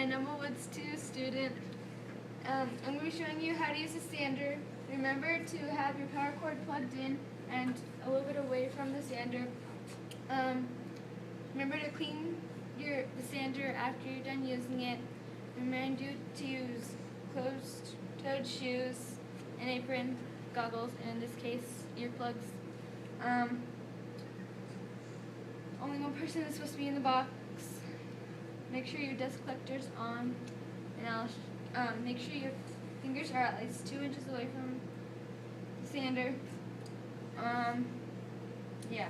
and I'm a Woods 2 student. I'm going to be showing you how to use a sander. Remember to have your power cord plugged in and a little bit away from the sander. Remember to clean the sander after you're done using it. Remind you to use closed-toed shoes, an apron, goggles, and in this case, earplugs. Only one person is supposed to be in the box. Make sure your dust collector's on, and make sure your fingers are at least 2 inches away from the sander. Yeah.